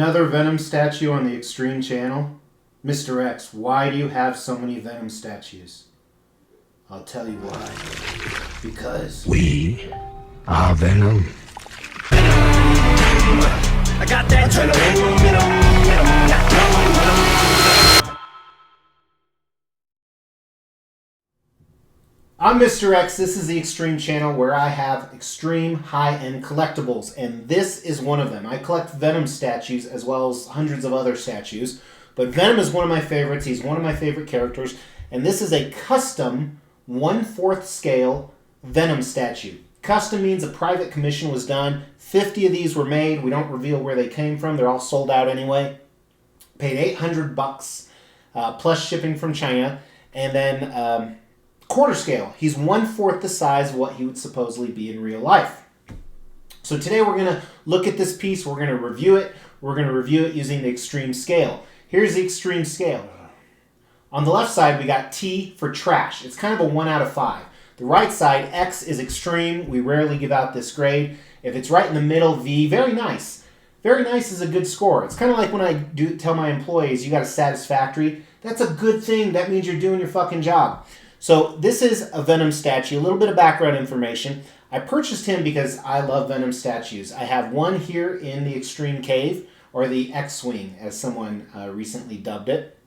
Another Venom statue on the Xtreme channel. Mr. X, why do you have so many Venom statues? I'll tell you why. Because we are Venom. I got that adrenaline. I'm Mr. X. This is the Xtreme channel where I have extreme high-end collectibles, and this is one of them. I collect Venom statues as well as hundreds of other statues, but Venom is one of my favorites. He's one of my favorite characters, and this is a custom 1/4 scale Venom statue. Custom means a private commission was done. 50 of these were made. We don't reveal where they came from. They're all sold out anyway. Paid $800 plus shipping from China, and then quarter scale. He's 1/4 the size of what he would supposedly be in real life. So today we're going to look at this piece. We're going to review it. We're going to review it using the Xtreme scale. Here's the Xtreme scale. On the left side, we got T for trash. It's kind of a 1 out of 5. The right side, X, is extreme. We rarely give out this grade. If it's right in the middle, V, very nice. Very nice is a good score. It's kind of like when I tell my employees, you got a satisfactory. That's a good thing. That means you're doing your fucking job. So this is a Venom statue. A little bit of background information. I purchased him because I love Venom statues. I have one here in the Xtreme Cave, or the X-Wing, as someone recently dubbed it.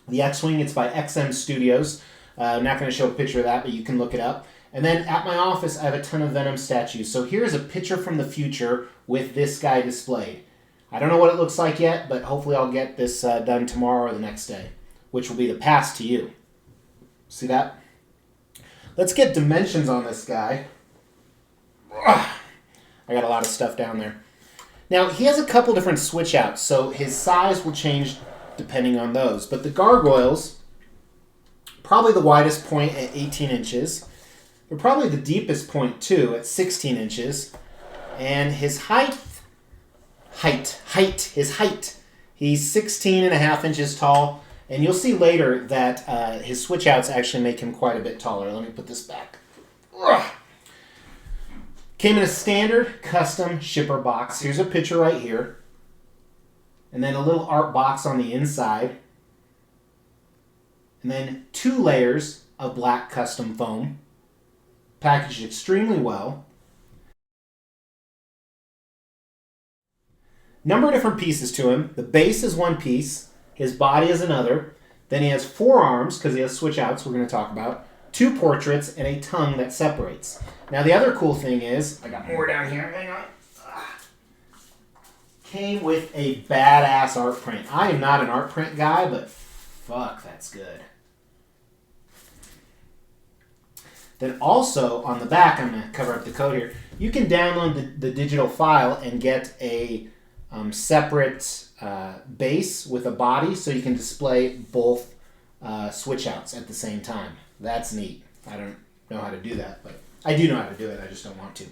The X-Wing, it's by XM Studios. I'm not going to show a picture of that, but you can look it up. And then at my office, I have a ton of Venom statues. So here's a picture from the future with this guy displayed. I don't know what it looks like yet, but hopefully I'll get this done tomorrow or the next day, which will be the past to you. See that? Let's get dimensions on this guy. I got a lot of stuff down there. Now, he has a couple different switch outs, so his size will change depending on those. But the gargoyles, probably the widest point at 18 inches. But probably the deepest point, too, at 16 inches. And his height, he's 16.5 inches tall. And you'll see later that his switch outs actually make him quite a bit taller. Let me put this back. Came in a standard custom shipper box. Here's a picture right here. And then a little art box on the inside. And then 2 layers of black custom foam. Packaged extremely well. Number of different pieces to him. The base is one piece. His body is another. Then he has 4 arms, because he has switch outs we're going to talk about. 2 portraits, and a tongue that separates. Now the other cool thing is, I got more down here, hang on. Came with a badass art print. I am not an art print guy, but fuck, that's good. Then also, on the back, I'm going to cover up the code here, you can download the digital file and get a separate base with a body, so you can display both switch outs at the same time. That's neat. I don't know how to do that, but I do know how to do it. I just don't want to.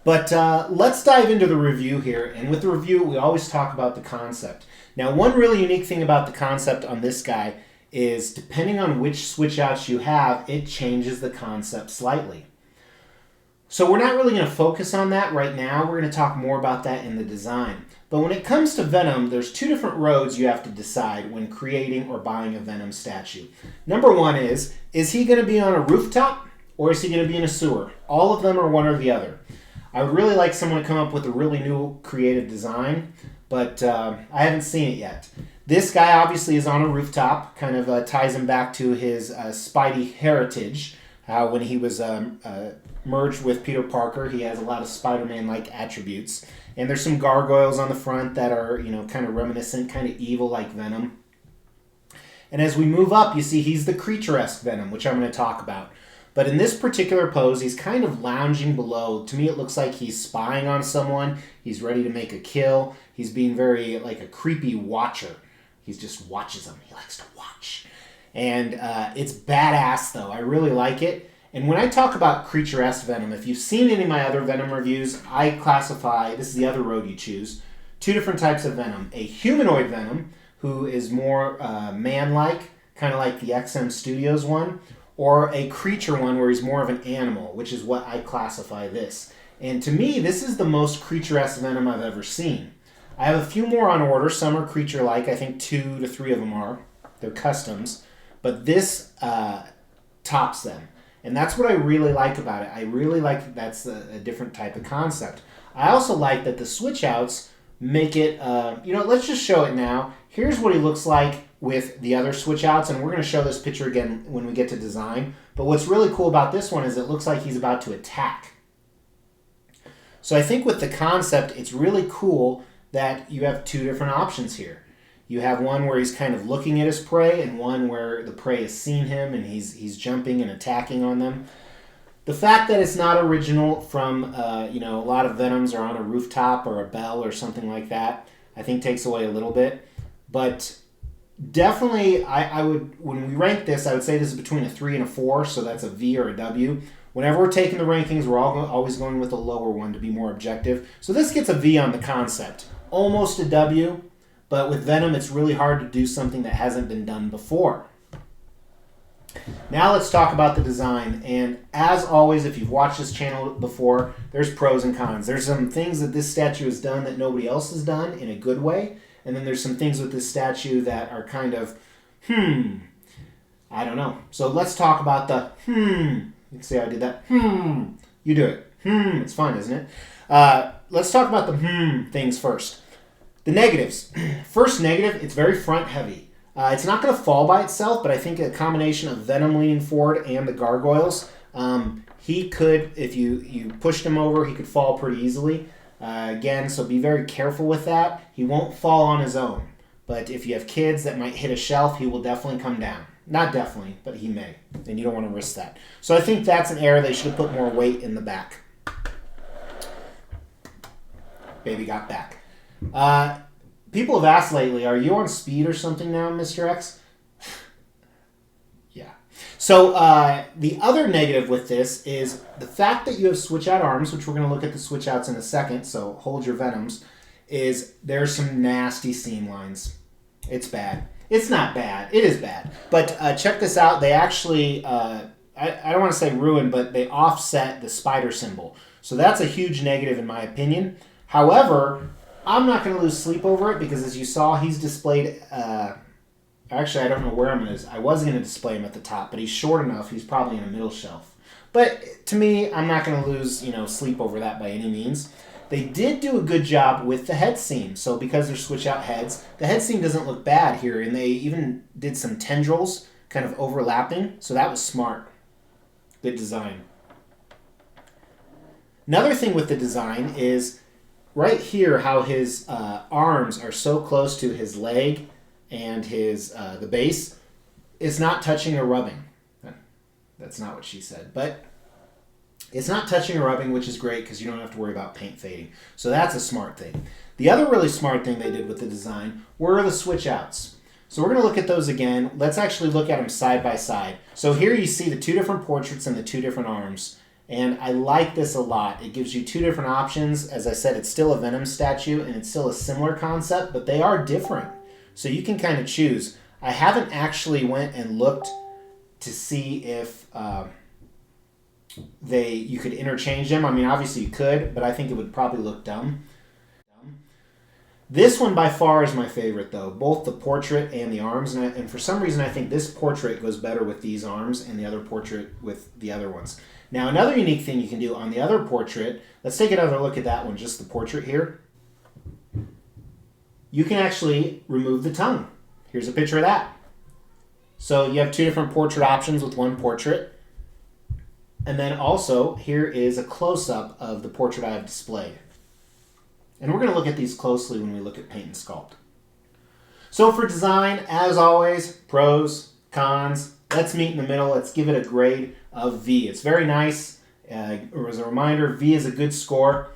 But let's dive into the review here. And with the review, we always talk about the concept. Now, one really unique thing about the concept on this guy is depending on which switch outs you have, it changes the concept slightly. So we're not really going to focus on that right now. We're going to talk more about that in the design. But when it comes to Venom, there's 2 different roads you have to decide when creating or buying a Venom statue. Number 1 is he going to be on a rooftop or is he going to be in a sewer? All of them are one or the other. I would really like someone to come up with a really new creative design, but I haven't seen it yet. This guy obviously is on a rooftop, kind of ties him back to his Spidey heritage. When he was merged with Peter Parker, he has a lot of Spider-Man-like attributes. And there's some gargoyles on the front that are, kind of reminiscent, kind of evil like Venom. And as we move up, you see he's the creature-esque Venom, which I'm going to talk about. But in this particular pose, he's kind of lounging below. To me, it looks like he's spying on someone. He's ready to make a kill. He's being very like a creepy watcher. He just watches them. He likes to watch. And it's badass, though. I really like it. And when I talk about creature-esque Venom, if you've seen any of my other Venom reviews, I classify, this is the other road you choose, 2 different types of Venom. A humanoid Venom, who is more man-like, kind of like the XM Studios one, or a creature one where he's more of an animal, which is what I classify this. And to me, this is the most creature-esque Venom I've ever seen. I have a few more on order. Some are creature-like. I think 2 to 3 of them are. They're customs. But this tops them. And that's what I really like about it. I really like that that's a different type of concept. I also like that the switch-outs make it, let's just show it now. Here's what he looks like with the other switch-outs, and we're going to show this picture again when we get to design. But what's really cool about this one is it looks like he's about to attack. So I think with the concept, it's really cool that you have 2 different options here. You have one where he's kind of looking at his prey, and one where the prey has seen him and he's jumping and attacking on them. The fact that it's not original from, a lot of Venoms are on a rooftop or a bell or something like that, I think takes away a little bit. But definitely, I would, when we rank this, I would say this is between a 3 and a 4, so that's a V or a W. Whenever we're taking the rankings, we're always going with a lower one to be more objective. So this gets a V on the concept. Almost a W, but with Venom, it's really hard to do something that hasn't been done before. Now let's talk about the design. And as always, if you've watched this channel before, there's pros and cons. There's some things that this statue has done that nobody else has done in a good way. And then there's some things with this statue that are kind of, I don't know. So let's talk about the You can see how I did that. You do it. It's fun, isn't it? Let's talk about the things first. The negatives. First negative, it's very front heavy. It's not going to fall by itself, but I think a combination of Venom leaning forward and the gargoyles, he could, if you pushed him over, he could fall pretty easily. Again, so be very careful with that. He won't fall on his own. But if you have kids that might hit a shelf, he will definitely come down. Not definitely, but he may. And you don't want to risk that. So I think that's an error. They should have put more weight in the back. Baby got back. People have asked lately, are you on speed or something now, Mr. X? Yeah. So the other negative with this is the fact that you have switch-out arms, which we're going to look at the switch-outs in a second, so hold your Venoms, is there's some nasty seam lines. It's bad. It's not bad. It is bad. But check this out. They actually, I don't want to say ruin, but they offset the spider symbol. So that's a huge negative in my opinion. However, I'm not going to lose sleep over it because as you saw, he's displayed, actually I don't know where I'm going to, I was going to display him at the top, but he's short enough, he's probably in a middle shelf. But to me, I'm not going to lose, sleep over that by any means. They did do a good job with the head seam. So because they're switch out heads, the head seam doesn't look bad here. And they even did some tendrils kind of overlapping. So that was smart. Good design. Another thing with the design is right here how his arms are so close to his leg and his the base. It's not touching or rubbing. That's not what she said. But it's not touching or rubbing, which is great because you don't have to worry about paint fading. So that's a smart thing. The other really smart thing they did with the design were the switch outs. So we're going to look at those again. Let's actually look at them side by side. So here you see the 2 different portraits and the 2 different arms. And I like this a lot. It gives you 2 different options. As I said, it's still a Venom statue and it's still a similar concept, but they are different. So you can kind of choose. I haven't actually went and looked to see if you could interchange them. I mean, obviously you could, but I think it would probably look dumb. This one by far is my favorite, though, both the portrait and the arms. And for some reason, I think this portrait goes better with these arms and the other portrait with the other ones. Now, another unique thing you can do on the other portrait, let's take another look at that one, just the portrait here. You can actually remove the tongue. Here's a picture of that. So you have 2 different portrait options with one portrait. And then also, here is a close-up of the portrait I have displayed. And we're going to look at these closely when we look at paint and sculpt. So for design, as always, pros, cons. Let's meet in the middle. Let's give it a grade of V. It's very nice. As a reminder, V is a good score.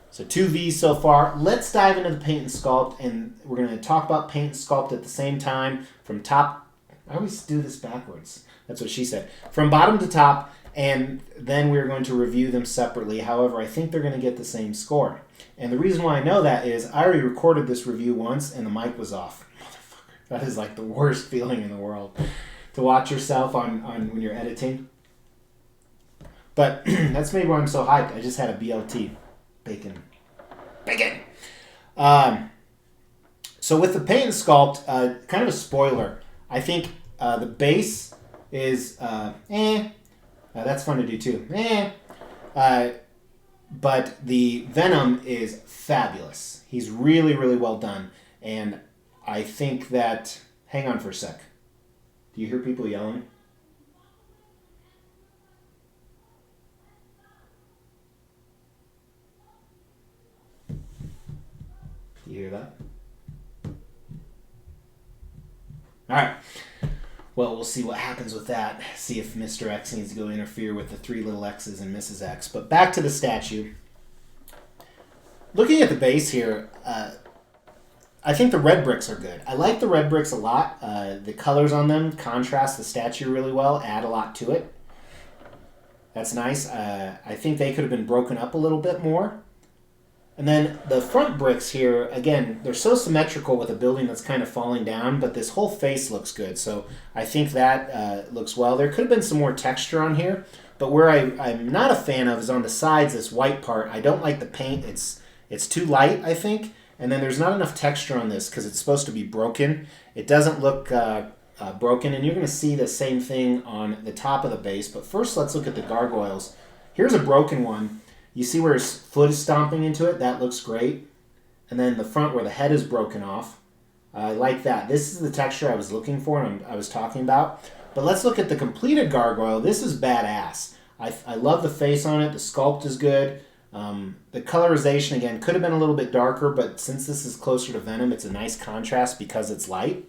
So 2 V's so far. Let's dive into the paint and sculpt. And we're going to talk about paint and sculpt at the same time from top. I always do this backwards. That's what she said. From bottom to top, and then we're going to review them separately. However, I think they're going to get the same score. And the reason why I know that is I already recorded this review once, and the mic was off. Motherfucker. That is like the worst feeling in the world to watch yourself on when you're editing. But that's maybe why I'm so hyped. I just had a BLT. Bacon. So with the paint and sculpt, kind of a spoiler. I think the base is that's fun to do too. But the Venom is fabulous. He's really, really well done. And I think that... Hang on for a sec. Do you hear people yelling? Do you hear that? All right. Well, we'll see what happens with that. See if Mr. X needs to go interfere with the 3 little X's and Mrs. X. But back to the statue. Looking at the base here, I think the red bricks are good. I like the red bricks a lot. The colors on them contrast the statue really well, add a lot to it. That's nice. I think they could have been broken up a little bit more. And then the front bricks here, again, they're so symmetrical with a building that's kind of falling down, but this whole face looks good. So I think that looks well. There could have been some more texture on here, but where I'm not a fan of is on the sides, this white part. I don't like the paint. It's too light, I think. And then there's not enough texture on this because it's supposed to be broken. It doesn't look broken, and you're going to see the same thing on the top of the base. But first, let's look at the gargoyles. Here's a broken one. You see where his foot is stomping into it? That looks great. And then the front where the head is broken off. I like that. This is the texture I was looking for and I was talking about. But let's look at the completed gargoyle. This is badass. I love the face on it. The sculpt is good. The colorization, again, could have been a little bit darker, but since this is closer to Venom, it's a nice contrast because it's light.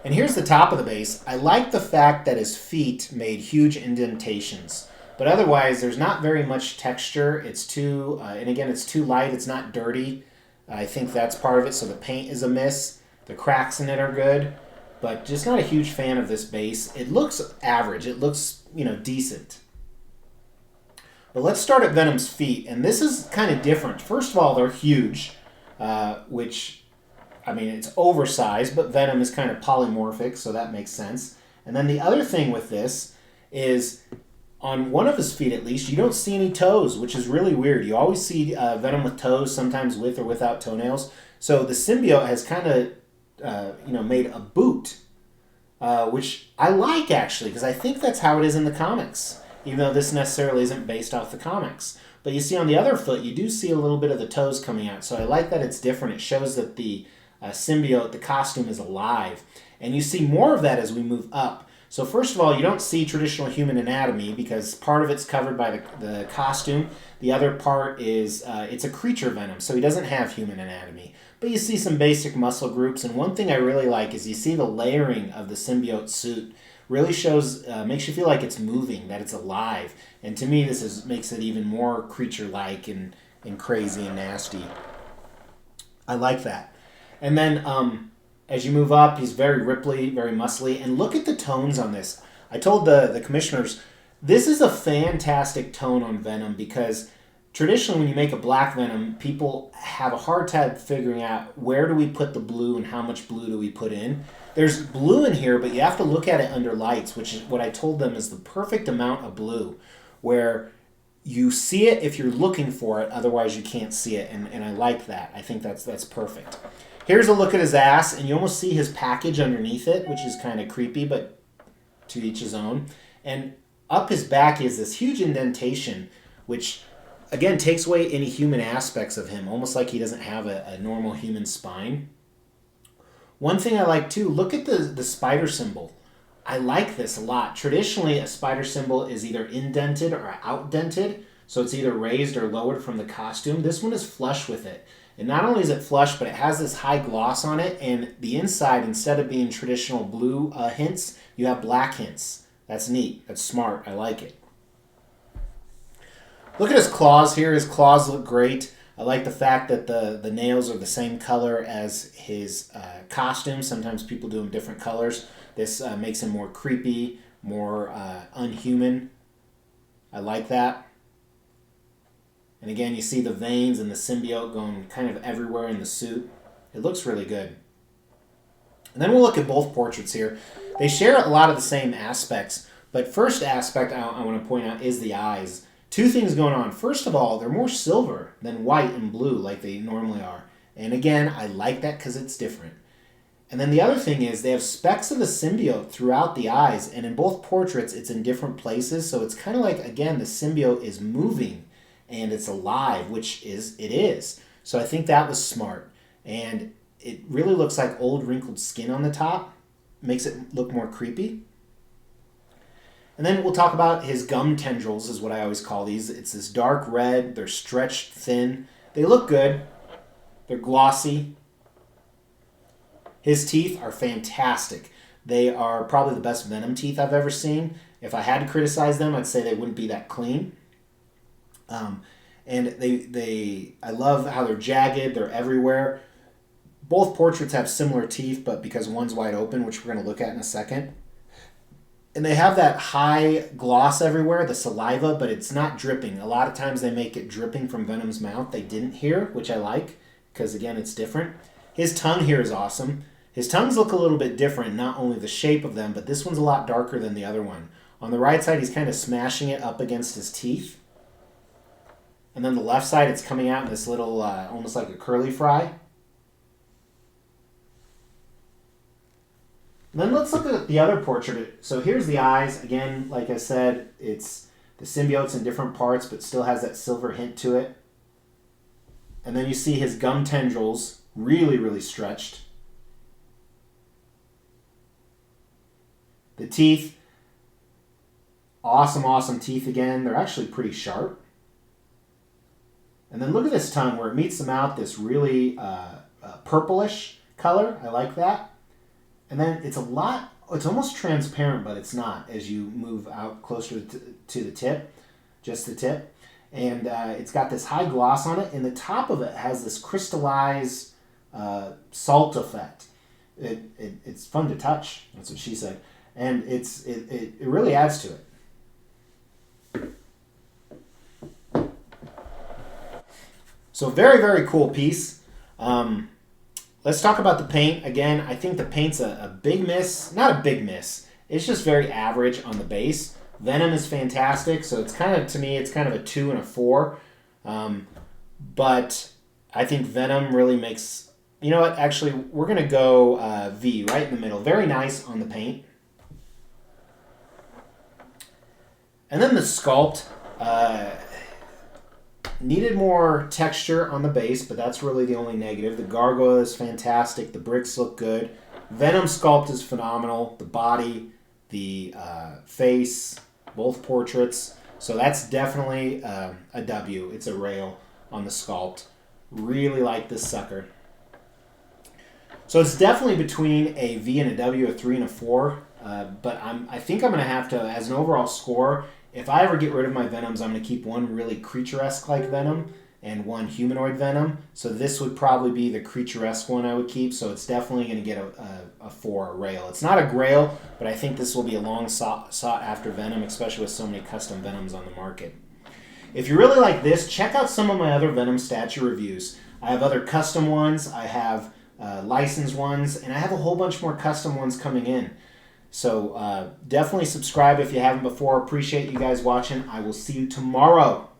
And here's the top of the base. I like the fact that his feet made huge indentations. But otherwise, there's not very much texture. It's too, and again, it's too light. It's not dirty. I think that's part of it. So the paint is a miss. The cracks in it are good, but just not a huge fan of this base. It looks average. It looks, decent. But let's start at Venom's feet, and this is kind of different. First of all, they're huge, which, it's oversized, but Venom is kind of polymorphic, so that makes sense. And then the other thing with this is, on one of his feet at least, you don't see any toes, which is really weird. You always see Venom with toes, sometimes with or without toenails. So the symbiote has kind of, made a boot, which I like, actually, because I think that's how it is in the comics, even though this necessarily isn't based off the comics. But you see on the other foot, you do see a little bit of the toes coming out. So I like that it's different. It shows that the symbiote, the costume, is alive. And you see more of that as we move up. So first of all, you don't see traditional human anatomy because part of it's covered by the costume. The other part is it's a creature Venom, so he doesn't have human anatomy. But you see some basic muscle groups, and one thing I really like is you see the layering of the symbiote suit. Really shows, makes you feel like it's moving, that it's alive. And to me, this makes it even more creature-like and crazy and nasty. I like that. And then as you move up, he's very ripply, very muscly. And look at the tones on this. I told the commissioners, this is a fantastic tone on Venom because traditionally when you make a black Venom, people have a hard time figuring out where do we put the blue and how much blue do we put in. There's blue in here, but you have to look at it under lights, which is what I told them is the perfect amount of blue, where you see it if you're looking for it, otherwise you can't see it, and I like that. I think that's perfect. Here's a look at his ass, and you almost see his package underneath it, which is kind of creepy, but to each his own. And up his back is this huge indentation, which, again, takes away any human aspects of him, almost like he doesn't have a normal human spine. One thing I like, too, look at the spider symbol. I like this a lot. Traditionally, a spider symbol is either indented or outdented, so it's either raised or lowered from the costume. This one is flush with it. And not only is it flush, but it has this high gloss on it, and the inside, instead of being traditional blue hints, you have black hints. That's neat. That's smart. I like it. Look at his claws here. His claws look great. I like the fact that the nails are the same color as his costume. Sometimes people do them different colors. This makes him more creepy, more unhuman. I like that. And again, you see the veins and the symbiote going kind of everywhere in the suit. It looks really good. And then we'll look at both portraits here. They share a lot of the same aspects, But first aspect I want to point out is the eyes. Two things going on. First of all, they're more silver than white and blue like they normally are. And again, I like that because it's different. And then the other thing is they have specks of the symbiote throughout the eyes, and in both portraits it's in different places, so it's kind of like, again, the symbiote is moving and it's alive, which it is. So I think that was smart. And it really looks like old wrinkled skin on the top. Makes it look more creepy. And then we'll talk about his gum tendrils is what I always call these. It's this dark red, they're stretched thin. They look good. They're glossy. His teeth are fantastic. They are probably the best Venom teeth I've ever seen. If I had to criticize them, I'd say they wouldn't be that clean. And I love how they're jagged. They're everywhere. Both portraits have similar teeth, but because one's wide open, which we're going to look at in a second. And they have that high gloss everywhere, the saliva, but it's not dripping. A lot of times they make it dripping from Venom's mouth. They didn't here, which I like, because again, it's different. His tongue here is awesome. His tongues look a little bit different, not only the shape of them, but this one's a lot darker than the other one. On the right side, he's kind of smashing it up against his teeth. And then the left side, it's coming out in this little, almost like a curly fry. And then let's look at the other portrait. So here's the eyes. Again, like I said, it's the symbiote's in different parts, but still has that silver hint to it. And then you see his gum tendrils really, really stretched. The teeth, awesome, awesome teeth again. They're actually pretty sharp. And then look at this tongue where it meets the mouth, this really purplish color. I like that. And then it's almost transparent, but it's not as you move out closer to the tip, just the tip. And it's got this high gloss on it, and the top of it has this crystallized salt effect. It's fun to touch. That's what she said. And it really adds to it. So very, very cool piece. Let's talk about the paint. Again, I think the paint's a big miss. Not a big miss. It's just very average on the base. Venom is fantastic, so it's kind of, to me, it's kind of a 2 and a 4. But I think Venom really makes... You know what? Actually, we're going to go V, right in the middle. Very nice on the paint. And then the sculpt needed more texture on the base, but that's really the only negative. The gargoyle is fantastic. The bricks look good. Venom sculpt is phenomenal. The body, the face, both portraits. So that's definitely a W. It's a rail on the sculpt. Really like this sucker. So it's definitely between a V and a W, a 3 and a 4. But I think I'm going to have to, as an overall score, if I ever get rid of my Venoms, I'm going to keep one really creature-esque like Venom and one humanoid Venom. So this would probably be the creature-esque one I would keep. So it's definitely going to get a 4, a rail. It's not a grail, but I think this will be a long sought-after Venom, especially with so many custom Venoms on the market. If you really like this, check out some of my other Venom statue reviews. I have other custom ones. I have licensed ones, and I have a whole bunch more custom ones coming in. So definitely subscribe if you haven't before. Appreciate you guys watching. I will see you tomorrow.